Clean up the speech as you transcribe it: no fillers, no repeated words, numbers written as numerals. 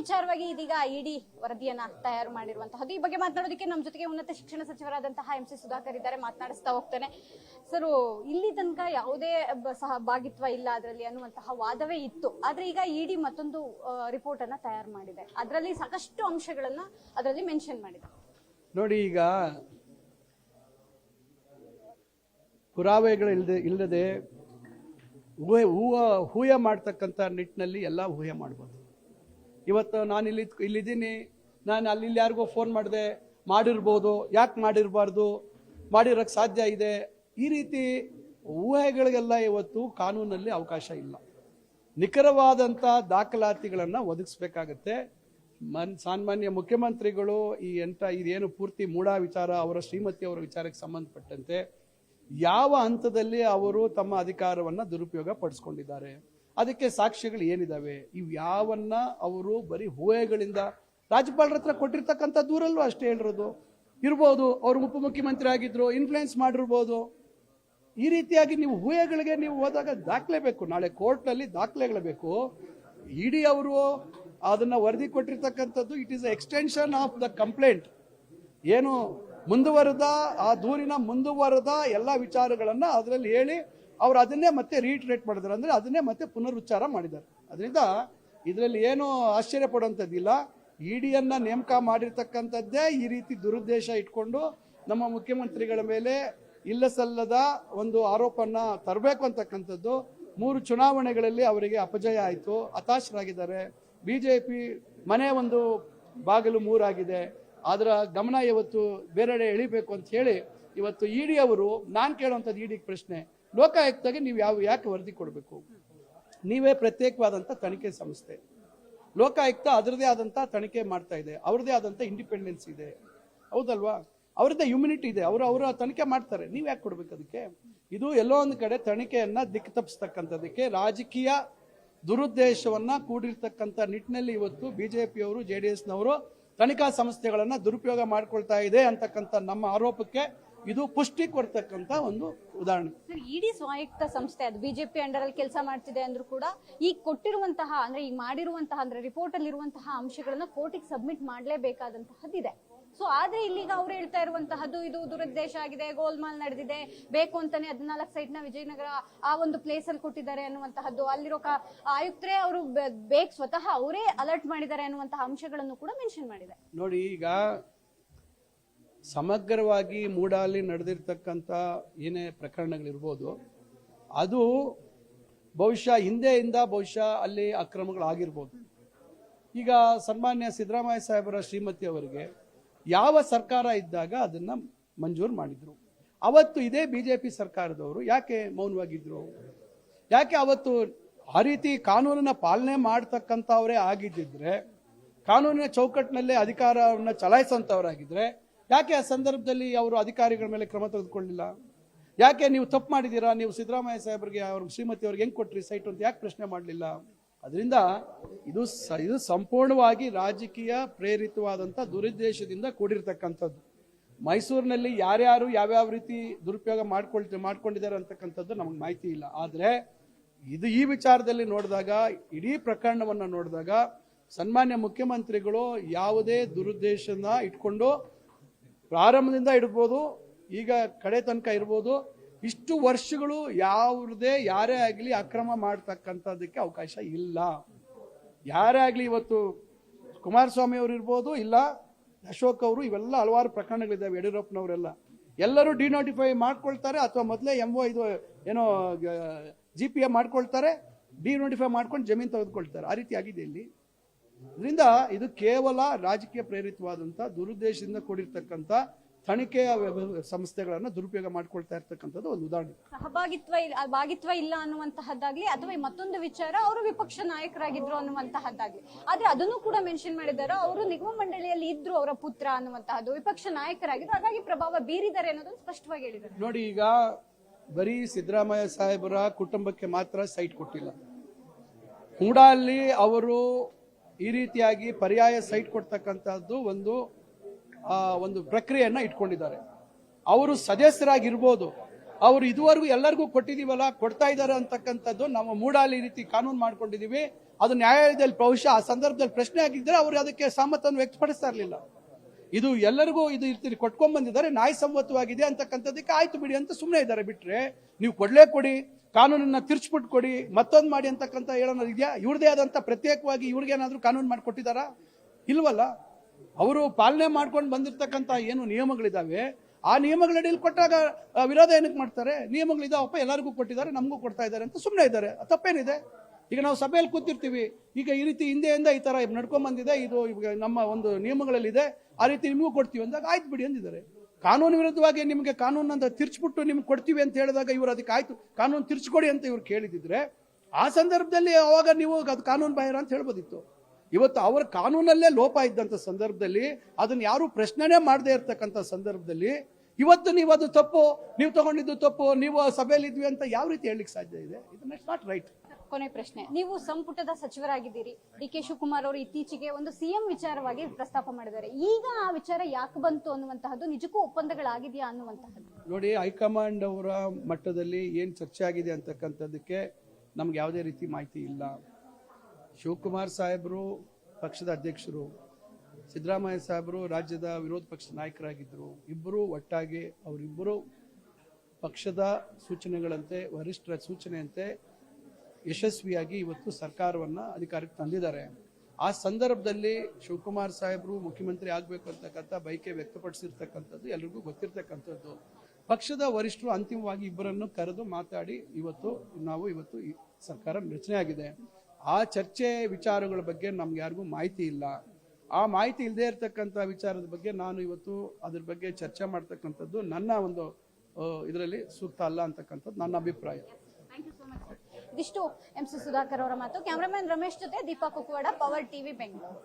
ವಿಚಾರವಾಗಿ ಇದೀಗ ಇಡಿ ವರದಿಯನ್ನ ತಯಾರು ಮಾಡಿರುವಂತಹದ್ದು. ಈ ಬಗ್ಗೆ ಮಾತನಾಡೋದಕ್ಕೆ ನಮ್ಮ ಜೊತೆಗೆ ಉನ್ನತ ಶಿಕ್ಷಣ ಸಚಿವರಾದಂತಹ MC ಸುಧಾಕರ್ ಇದ್ದಾರೆ. ಮಾತನಾಡಿಸ್ತಾ ಹೋಗ್ತಾನೆ. ಸರ್, ಇಲ್ಲಿ ತನಕ ಯಾವುದೇ ಸಹಭಾಗಿತ್ವ ಇಲ್ಲ ಅದರಲ್ಲಿ ಅನ್ನುವಂತಹ ವಾದವೇ ಇತ್ತು. ಆದ್ರೆ ಈಗ ಇಡಿ ಮತ್ತೊಂದು ರಿಪೋರ್ಟ್ ಅನ್ನ ತಯಾರು ಮಾಡಿದೆ. ಅದರಲ್ಲಿ ಸಾಕಷ್ಟು ಅಂಶಗಳನ್ನ ಅದರಲ್ಲಿ ಮೆನ್ಷನ್ ಮಾಡಿದೆ. ನೋಡಿ, ಈಗ ಪುರಾವೆಗಳು ಇಲ್ಲದೆ ಊಹೆ ಮಾಡ್ತಕ್ಕಂಥ ನಿಟ್ಟಿನಲ್ಲಿ ಎಲ್ಲ ಊಹೆ ಮಾಡ್ಬೋದು. ಇವತ್ತು ನಾನು ಇಲ್ಲಿದ್ದೀನಿ, ನಾನು ಅಲ್ಲಿ ಯಾರಿಗೋ ಫೋನ್ ಮಾಡಿರ್ಬೋದು, ಯಾಕೆ ಮಾಡಿರಬಾರ್ದು, ಮಾಡಿರೋಕ್ಕೆ ಸಾಧ್ಯ ಇದೆ, ಈ ರೀತಿ ಊಹೆಗಳಿಗೆಲ್ಲ ಇವತ್ತು ಕಾನೂನಲ್ಲಿ ಅವಕಾಶ ಇಲ್ಲ. ನಿಖರವಾದಂಥ ದಾಖಲಾತಿಗಳನ್ನು ಒದಗಿಸ್ಬೇಕಾಗತ್ತೆ. ಸಾಮಾನ್ಯ ಮುಖ್ಯಮಂತ್ರಿಗಳು ಇದೇನು ಪೂರ್ತಿ ಮೂಢ ವಿಚಾರ, ಅವರ ಶ್ರೀಮತಿ ಅವರ ವಿಚಾರಕ್ಕೆ ಸಂಬಂಧಪಟ್ಟಂತೆ ಯಾವ ಹಂತದಲ್ಲಿ ಅವರು ತಮ್ಮ ಅಧಿಕಾರವನ್ನು ದುರುಪಯೋಗ ಪಡಿಸ್ಕೊಂಡಿದ್ದಾರೆ, ಅದಕ್ಕೆ ಸಾಕ್ಷ್ಯಗಳು ಏನಿದಾವೆ, ಇವು ಯಾವನ್ನ ಅವರು ಬರೀ ಊಹೆಗಳಿಂದ ರಾಜ್ಯಪಾಲರ ಹತ್ರ ಕೊಟ್ಟಿರ್ತಕ್ಕಂಥ ದೂರಲ್ಲೂ ಅಷ್ಟೇ ಹೇಳಿರೋದು ಇರ್ಬೋದು. ಅವರು ಉಪಮುಖ್ಯಮಂತ್ರಿ ಆಗಿದ್ರು, ಇನ್ಫ್ಲೂಯೆನ್ಸ್ ಮಾಡಿರ್ಬೋದು. ಈ ರೀತಿಯಾಗಿ ನೀವು ಊಹೆಗಳಿಗೆ ನೀವು ಹೋದಾಗ ದಾಖಲೆ ಬೇಕು. ನಾಳೆ ಕೋರ್ಟ್ನಲ್ಲಿ ದಾಖಲೆಗಳು ಬೇಕು. ಇಡಿ ಅವರು ಅದನ್ನ ವರದಿ ಕೊಟ್ಟಿರ್ತಕ್ಕಂಥದ್ದು it is extension of the complaint. ಏನು ಮುಂದುವರೆದ ಆ ದೂರಿನ ಮುಂದುವರೆದ ಎಲ್ಲ ವಿಚಾರಗಳನ್ನ ಅದರಲ್ಲಿ ಹೇಳಿ ಅವ್ರು ಅದನ್ನೇ ಮತ್ತೆ ರೀಟ್ರೇಟ್ ಮಾಡಿದ್ದಾರೆ, ಅಂದ್ರೆ ಅದನ್ನೇ ಮತ್ತೆ ಪುನರುಚ್ಚಾರ ಮಾಡಿದ್ದಾರೆ. ಅದರಿಂದ ಇದರಲ್ಲಿ ಏನು ಆಶ್ಚರ್ಯ ಪಡುವಂಥದ್ದಿಲ್ಲ. ಇಡಿಯನ್ನ ನೇಮಕ ಮಾಡಿರ್ತಕ್ಕಂಥದ್ದೇ ಈ ರೀತಿ ದುರುದ್ದೇಶ ಇಟ್ಕೊಂಡು ನಮ್ಮ ಮುಖ್ಯಮಂತ್ರಿಗಳ ಮೇಲೆ ಇಲ್ಲ ಸಲ್ಲದ ಒಂದು ಆರೋಪನ ತರಬೇಕು ಅಂತಕ್ಕಂಥದ್ದು. 3 ಚುನಾವಣೆಗಳಲ್ಲಿ ಅವರಿಗೆ ಅಪಜಯ ಆಯಿತು, ಹತಾಶರಾಗಿದ್ದಾರೆ. ಬಿಜೆಪಿ ಮನೆ ಒಂದು ಬಾಗಿಲು 3 ಆಗಿದೆ. ಅದರ ಗಮನ ಇವತ್ತು ಬೇರೆಡೆ ಎಳಿಬೇಕು ಅಂತ ಹೇಳಿ ಇವತ್ತು ಇಡಿ ಅವರು, ನಾನು ಕೇಳುವಂಥದ್ದು ಇಡಿಗೆ ಪ್ರಶ್ನೆ, ಲೋಕಾಯುಕ್ತಗೆ ನೀವು ಯಾಕೆ ವರದಿ ಕೊಡಬೇಕು? ನೀವೇ ಪ್ರತ್ಯೇಕವಾದಂಥ ತನಿಖೆ ಸಂಸ್ಥೆ. ಲೋಕಾಯುಕ್ತ ಅದರದೇ ಆದಂಥ ತನಿಖೆ ಮಾಡ್ತಾ ಇದೆ, ಅವ್ರದೇ ಆದಂಥ ಇಂಡಿಪೆಂಡೆನ್ಸ್ ಇದೆ, ಹೌದಲ್ವಾ? ಅವ್ರದ್ದೇ ಇಮ್ಯುನಿಟಿ ಇದೆ, ಅವರ ತನಿಖೆ ಮಾಡ್ತಾರೆ. ನೀವು ಯಾಕೆ ಕೊಡ್ಬೇಕು ಅದಕ್ಕೆ? ಇದು ಎಲ್ಲೋ ಒಂದು ಕಡೆ ತನಿಖೆಯನ್ನ ದಿಕ್ಕು ತಪ್ಪಿಸ್ತಕ್ಕಂಥದಕ್ಕೆ ರಾಜಕೀಯ ದುರುದ್ದೇಶವನ್ನ ಕೂಡಿರ್ತಕ್ಕಂಥ ನಿಟ್ಟಿನಲ್ಲಿ ಇವತ್ತು ಬಿಜೆಪಿಯವರು, JDSನವರು ತನಿಖಾ ಸಂಸ್ಥೆಗಳನ್ನ ದುರುಪಯೋಗ ಮಾಡ್ಕೊಳ್ತಾ ಇದೆ ಅಂತಕ್ಕಂಥ ನಮ್ಮ ಆರೋಪಕ್ಕೆ ಇದು ಪುಷ್ಟಿ ಕೊಡ್ತಕ್ಕಂಥ ಒಂದು ಉದಾಹರಣೆ. ಇಡಿ ಸ್ವಾಯತ್ತ ಸಂಸ್ಥೆ, ಅದು ಬಿಜೆಪಿ ಅಂಡರ್ ಅಲ್ಲಿ ಕೆಲಸ ಮಾಡ್ತಿದೆ ಅಂದ್ರೂ ಕೂಡ ಈಗ ಕೊಟ್ಟಿರುವಂತಹ ಅಂದ್ರೆ ಈಗ ಮಾಡಿರುವಂತಹ ಅಂದ್ರೆ ರಿಪೋರ್ಟ್ ಅಲ್ಲಿ ಇರುವಂತಹ ಅಂಶಗಳನ್ನ ಕೋರ್ಟಿಗೆ ಸಬ್ಮಿಟ್ ಮಾಡಲೇಬೇಕಾದಂತಹದ್ದಿದೆ. ಸೊ ಆದ್ರೆ ಇಲ್ಲಿಗ ಅವ್ರು ಹೇಳ್ತಾ ಇರುವಂತಹದ್ದು ಇದು ದುರುದ್ದೇಶ ಆಗಿದೆ, ಗೋಲ್ಮಾಲ್ ನಡೆದಿದೆ, ಬೇಕು ಅಂತಾನೆ 14 ಸೈಟ್ ನ ವಿಜಯನಗರ ಆ ಒಂದು ಪ್ಲೇಸ್ ಅಲ್ಲಿ ಕೊಟ್ಟಿದ್ದಾರೆ ಅನ್ನುವಂತಹದ್ದು, ಅಲ್ಲಿರೋ ಆಯುಕ್ತರೇ ಅವರು ಸ್ವತಃ ಅವರೇ ಅಲರ್ಟ್ ಮಾಡಿದ್ದಾರೆ ಅನ್ನುವಂತಹ ಅಂಶಗಳನ್ನು ಕೂಡ ಮೆನ್ಷನ್ ಮಾಡಿದೆ. ನೋಡಿ, ಈಗ ಸಮಗ್ರವಾಗಿ ಮೂಡಾಲಿ ನಡೆದಿರ್ತಕ್ಕಂಥ ಏನೇ ಪ್ರಕರಣಗಳಿರ್ಬೋದು, ಅದು ಬಹುಶಃ ಹಿಂದೆಯಿಂದ ಅಲ್ಲಿ ಅಕ್ರಮಗಳಾಗಿರ್ಬೋದು. ಈಗ ಸನ್ಮಾನ್ಯ ಸಿದ್ದರಾಮಯ್ಯ ಸಾಹೇಬರ ಶ್ರೀಮತಿ ಅವರಿಗೆ ಯಾವ ಸರ್ಕಾರ ಇದ್ದಾಗ ಅದನ್ನ ಮಂಜೂರು ಮಾಡಿದ್ರು. ಅವತ್ತು ಇದೇ ಬಿಜೆಪಿ ಸರ್ಕಾರದವರು ಯಾಕೆ ಮೌನವಾಗಿದ್ರು? ಯಾಕೆ ಅವತ್ತು ಆ ರೀತಿ ಕಾನೂನನ್ನ ಪಾಲನೆ ಮಾಡ್ತಕ್ಕಂಥವರೇ ಆಗಿದ್ದಿದ್ರೆ, ಕಾನೂನಿನ ಚೌಕಟ್ಟಿನಲ್ಲೇ ಅಧಿಕಾರವನ್ನು ಚಲಾಯಿಸುವಂಥವರಾಗಿದ್ರೆ ಯಾಕೆ ಆ ಸಂದರ್ಭದಲ್ಲಿ ಅವರು ಅಧಿಕಾರಿಗಳ ಮೇಲೆ ಕ್ರಮ ತೆಗೆದುಕೊಳ್ಳಿಲ್ಲ? ಯಾಕೆ ನೀವು ತಪ್ಪು ಮಾಡಿದ್ದೀರಾ, ನೀವು ಸಿದ್ದರಾಮಯ್ಯ ಸಾಹೇಬರಿಗೆ ಅವ್ರ ಶ್ರೀಮತಿ ಅವ್ರಿಗೆ ಹೆಂಗೆ ಕೊಟ್ರಿ ಸೈಟ್ ಅಂತ ಯಾಕೆ ಪ್ರಶ್ನೆ ಮಾಡಲಿಲ್ಲ? ಅದರಿಂದ ಇದು ಸಂಪೂರ್ಣವಾಗಿ ರಾಜಕೀಯ ಪ್ರೇರಿತವಾದಂಥ ದುರುದ್ದೇಶದಿಂದ ಕೂಡಿರ್ತಕ್ಕಂಥದ್ದು. ಮೈಸೂರಿನಲ್ಲಿ ಯಾರ್ಯಾರು ಯಾವ್ಯಾವ ರೀತಿ ದುರುಪಯೋಗ ಮಾಡ್ಕೊಂಡಿದ್ದಾರೆ ಅಂತಕ್ಕಂಥದ್ದು ನಮಗೆ ಮಾಹಿತಿ ಇಲ್ಲ. ಆದರೆ ಈ ವಿಚಾರದಲ್ಲಿ ನೋಡಿದಾಗ, ಇಡೀ ಪ್ರಕರಣವನ್ನು ನೋಡಿದಾಗ ಸನ್ಮಾನ್ಯ ಮುಖ್ಯಮಂತ್ರಿಗಳು ಯಾವುದೇ ದುರುದ್ದೇಶನ ಇಟ್ಕೊಂಡು ಪ್ರಾರಂಭದಿಂದ ಇಡ್ಬೋದು, ಈಗ ಕಡೆ ತನಕ ಇರ್ಬೋದು, ಇಷ್ಟು ವರ್ಷಗಳು ಯಾರೇ ಆಗಲಿ ಅಕ್ರಮ ಮಾಡ್ತಕ್ಕಂಥದ್ದಕ್ಕೆ ಅವಕಾಶ ಇಲ್ಲ. ಯಾರೇ ಆಗಲಿ, ಇವತ್ತು ಕುಮಾರಸ್ವಾಮಿ ಅವರು ಇರ್ಬೋದು, ಇಲ್ಲ ಅಶೋಕ್ ಅವರು, ಇವೆಲ್ಲ ಹಲವಾರು ಪ್ರಕರಣಗಳಿದ್ದಾವೆ, ಯಡಿಯೂರಪ್ಪನವರೆಲ್ಲ ಎಲ್ಲರೂ ಡಿನೋಟಿಫೈ ಮಾಡ್ಕೊಳ್ತಾರೆ, ಅಥವಾ ಮೊದಲೇ ಏನೋ GPA ಮಾಡ್ಕೊಳ್ತಾರೆ, ಡಿನೋಟಿಫೈ ಮಾಡ್ಕೊಂಡು ಜಮೀನು ತೆಗೆದುಕೊಳ್ತಾರೆ. ಆ ರೀತಿ ಆಗಿದೆ ಇಲ್ಲಿ. ಇದರಿಂದ ಇದು ಕೇವಲ ರಾಜಕೀಯ ಪ್ರೇರಿತವಾದಂಥ ದುರುದ್ದೇಶದಿಂದ ಕೂಡಿರ್ತಕ್ಕಂಥ ತನಿಖೆಯ ಸಂಸ್ಥೆಗಳನ್ನು ದುರುಪಯೋಗ ಮಾಡ್ಕೊಳ್ತಾ ಇರ್ತಕ್ಕಂಥದ್ದು ಒಂದು ಉದಾಹರಣೆ. ಭಾಗಿತ್ವ ಇಲ್ಲ ಅನ್ನುವಂತಹದ್ದಾಗ್ಲಿ, ಅಥವಾ ಮತ್ತೊಂದು ವಿಚಾರ ಅವರು ವಿಪಕ್ಷ ನಾಯಕರಾಗಿದ್ರು ಅನ್ನುವಂತಹದ್ದಾಗ್ಲಿ, ಆದ್ರೆ ಅದನ್ನು ಕೂಡ ಮೆನ್ಷನ್ ಮಾಡಿದ್ದಾರೆ. ಅವರು ನಿಗಮ ಮಂಡಳಿಯಲ್ಲಿ ಇದ್ರು, ಅವರ ಪುತ್ರ ಅನ್ನುವಂತಹದ್ದು, ವಿಪಕ್ಷ ನಾಯಕರಾಗಿದ್ರು, ಹಾಗಾಗಿ ಪ್ರಭಾವ ಬೀರಿದ್ದಾರೆ ಅನ್ನೋದನ್ನು ಸ್ಪಷ್ಟವಾಗಿ ಹೇಳಿದ್ದಾರೆ. ನೋಡಿ, ಈಗ ಬರೀ ಸಿದ್ದರಾಮಯ್ಯ ಸಾಹೇಬರ ಕುಟುಂಬಕ್ಕೆ ಮಾತ್ರ ಸೈಟ್ ಕೊಟ್ಟಿಲ್ಲ. ಮೂಡಾಲ್ಲಿ ಅವರು ಈ ರೀತಿಯಾಗಿ ಪರ್ಯಾಯ ಸೈಟ್ ಕೊಡ್ತಕ್ಕಂಥದ್ದು ಒಂದು ಪ್ರಕ್ರಿಯೆಯನ್ನ ಇಟ್ಕೊಂಡಿದ್ದಾರೆ. ಅವರು ಸದಸ್ಯರಾಗಿರ್ಬೋದು, ಅವ್ರು ಇದುವರೆಗೂ ಎಲ್ಲರಿಗೂ ಕೊಟ್ಟಿದೀವಲ್ಲ, ಕೊಡ್ತಾ ಇದ್ದಾರೆ ಅಂತಕ್ಕಂಥದ್ದು ನಾವು ಮೂಡಾಲಿ ರೀತಿ ಕಾನೂನು ಮಾಡ್ಕೊಂಡಿದೀವಿ. ಅದು ನ್ಯಾಯಾಲಯದಲ್ಲಿ ಬಹುಶಃ ಆ ಸಂದರ್ಭದಲ್ಲಿ ಪ್ರಶ್ನೆ ಆಗಿದ್ರೆ ಅವರು ಅದಕ್ಕೆ ಸಮ್ಮತವನ್ನು ವ್ಯಕ್ತಪಡಿಸ್ತಾ ಇರಲಿಲ್ಲ. ಇದು ಎಲ್ಲರಿಗೂ ಇದು ಇರ್ತೀರಿ ಕೊಟ್ಕೊಂಡ್ ಬಂದಿದ್ದಾರೆ, ನ್ಯಾಯಸಮ್ಮತವಾಗಿದೆ ಅಂತಕ್ಕಂಥದ್ದಕ್ಕೆ ಆಯ್ತು ಬಿಡಿ ಅಂತ ಸುಮ್ಮನೆ ಇದ್ದಾರೆ. ಬಿಟ್ರೆ ನೀವು ಕೊಡಿ, ಕಾನೂನನ್ನ ತಿರ್ಚ್ಬಿಟ್ಟು ಕೊಡಿ, ಮತ್ತೊಂದು ಮಾಡಿ ಅಂತಕ್ಕಂಥ ಹೇಳೋದು ಇದೆಯಾ? ಇವ್ರದೇ ಆದಂತ ಪ್ರತ್ಯೇಕವಾಗಿ ಇವ್ರಿಗೇನಾದ್ರೂ ಕಾನೂನು ಮಾಡಿಕೊಟ್ಟಿದಾರಾ? ಇಲ್ವಲ್ಲ. ಅವರು ಪಾಲನೆ ಮಾಡ್ಕೊಂಡು ಬಂದಿರತಕ್ಕಂಥ ಏನು ನಿಯಮಗಳಿದಾವೆ, ಆ ನಿಯಮಗಳಡಿಯಲ್ಲಿ ಕೊಟ್ಟಾಗ ವಿರೋಧ ಏನಕ್ಕೆ ಮಾಡ್ತಾರೆ? ನಿಯಮಗಳಿದಾವಪ್ಪ, ಎಲ್ಲರಿಗೂ ಕೊಟ್ಟಿದ್ದಾರೆ, ನಮಗೂ ಕೊಡ್ತಾ ಇದ್ದಾರೆ ಅಂತ ಸುಮ್ಮನೆ ಇದ್ದಾರೆ. ತಪ್ಪೇನಿದೆ? ಈಗ ನಾವು ಸಭೆಯಲ್ಲಿ ಕೂತಿರ್ತೀವಿ, ಈಗ ಈ ರೀತಿ ಹಿಂದೆಯಿಂದ ಈ ತರ ನಡ್ಕೊಂಡ್ ಬಂದಿದೆ, ಇದು ಇವಾಗ ನಮ್ಮ ಒಂದು ನಿಯಮಗಳಲ್ಲಿದೆ, ಆ ರೀತಿ ನಿಮಗೂ ಕೊಡ್ತೀವಿ ಅಂದಾಗ ಆಯ್ತು ಬಿಡಿ ಅಂದಿದ್ದಾರೆ. ಕಾನೂನು ವಿರುದ್ಧವಾಗಿ ನಿಮಗೆ ಕಾನೂನನ್ನ ತಿರ್ಚ್ಬಿಟ್ಟು ನಿಮ್ಗೆ ಕೊಡ್ತೀವಿ ಅಂತ ಹೇಳಿದಾಗ ಇವರು ಅದಕ್ಕೆ ಆಯ್ತು ಕಾನೂನು ತಿರ್ಚ್ಕೊಡಿ ಅಂತ ಇವ್ರು ಕೇಳಿದಿದ್ರೆ ಆ ಸಂದರ್ಭದಲ್ಲಿ ಅವಾಗ ನೀವು ಅದು ಕಾನೂನು ಬಾಹಿರ ಅಂತ ಹೇಳ್ಬೋದಿತ್ತು. ಇವತ್ತು ಅವರ ಕಾನೂನಲ್ಲೇ ಲೋಪ ಇದ್ದಂತ ಸಂದರ್ಭದಲ್ಲಿ ಅದನ್ನ ಯಾರು ಪ್ರಶ್ನೆನೇ ಮಾಡದೇ ಇರ್ತಕ್ಕಂಥ ಸಂದರ್ಭದಲ್ಲಿ ಇವತ್ತು ನೀವು ಅದು ತಪ್ಪು, ನೀವು ತಗೊಂಡಿದ್ದು ತಪ್ಪು, ನೀವು ಸಭೆಯಲ್ಲಿ ಇದ್ವಿ ಅಂತ ಯಾವ ರೀತಿ ಹೇಳಲಿಕ್ಕೆ ಸಾಧ್ಯ ಇದೆ? ಇದನ್ನ ಇಟ್ಸ್ ನಾಟ್ ರೈಟ್. ಕೊನೆ ಪ್ರಶ್ನೆ, ನೀವು ಸಂಪುಟದ ಸಚಿವರಾಗಿದ್ದೀರಿ. ಡಿ.ಕೆ. ಶಿವಕುಮಾರ್ ಅವರು ಇತ್ತೀಚೆಗೆ ಒಂದು ಸಿಎಂ ವಿಚಾರವಾಗಿ ಪ್ರಸ್ತಾಪ ಮಾಡಿದ್ದಾರೆ. ಈಗ ಆ ವಿಚಾರ ಯಾಕೆ ಬಂತು ಅನ್ನುವಂತಹದ್ದು ನಿಜಕ್ಕೂ ಒಪ್ಪಂದಗಳಾಗಿದೆಯಾ ಅನ್ನುವಂತಹದ್ದು? ನೋಡಿ, ಹೈಕಮಾಂಡ್ ಅವರ ಮಟ್ಟದಲ್ಲಿ ಏನ್ ಚರ್ಚೆ ಆಗಿದೆ ಅಂತಕ್ಕಂಥದ್ದಕ್ಕೆ ನಮ್ಗೆ ಯಾವುದೇ ರೀತಿ ಮಾಹಿತಿ ಇಲ್ಲ. ಶಿವಕುಮಾರ್ ಸಾಹೇಬರು ಪಕ್ಷದ ಅಧ್ಯಕ್ಷರು, ಸಿದ್ದರಾಮಯ್ಯ ಸಾಹೇಬರು ರಾಜ್ಯದ ವಿರೋಧ ಪಕ್ಷದ ನಾಯಕರಾಗಿದ್ದರು. ಇಬ್ಬರು ಒಟ್ಟಾಗಿ ಅವರಿಬ್ಬರು ಪಕ್ಷದ ಸೂಚನೆಗಳಂತೆ, ವರಿಷ್ಠರ ಸೂಚನೆಯಂತೆ ಯಶಸ್ವಿಯಾಗಿ ಇವತ್ತು ಸರ್ಕಾರವನ್ನ ಅಧಿಕಾರಕ್ಕೆ ತಂದಿದ್ದಾರೆ. ಆ ಸಂದರ್ಭದಲ್ಲಿ ಶಿವಕುಮಾರ್ ಸಾಹೇಬರು ಮುಖ್ಯಮಂತ್ರಿ ಆಗಬೇಕು ಅಂತಕ್ಕಂಥ ಬಯಕೆ ವ್ಯಕ್ತಪಡಿಸಿರ್ತಕ್ಕಂಥದ್ದು ಎಲ್ರಿಗೂ ಗೊತ್ತಿರ್ತಕ್ಕಂಥದ್ದು. ಪಕ್ಷದ ವರಿಷ್ಠರು ಅಂತಿಮವಾಗಿ ಇಬ್ಬರನ್ನು ಕರೆದು ಮಾತಾಡಿ ಇವತ್ತು ಈ ಸರ್ಕಾರ ರಚನೆ ಆಗಿದೆ. ಆ ಚರ್ಚೆ ವಿಚಾರಗಳ ಬಗ್ಗೆ ನಮ್ಗೆ ಯಾರಿಗೂ ಮಾಹಿತಿ ಇಲ್ಲ. ಆ ಮಾಹಿತಿ ಇಲ್ಲದೆ ಇರತಕ್ಕಂಥ ವಿಚಾರದ ಬಗ್ಗೆ ನಾನು ಇವತ್ತು ಅದ್ರ ಬಗ್ಗೆ ಚರ್ಚೆ ಮಾಡ್ತಕ್ಕಂಥದ್ದು ನನ್ನ ಒಂದು ಇದರಲ್ಲಿ ಸೂಕ್ತ ಅಲ್ಲ ಅಂತಕ್ಕಂಥದ್ದು ನನ್ನ ಅಭಿಪ್ರಾಯ. ಇದಿಷ್ಟು ಎಂ.ಸಿ. ಸುಧಾಕರ್ ಅವರ ಮಾತು. ಕ್ಯಾಮರಾಮನ್ ರಮೇಶ್ ಜೊತೆ ದೀಪಾ ಕುಕ್ವಾಡ, ಪವರ್ ಟಿವಿ, ಬೆಂಗಳೂರು.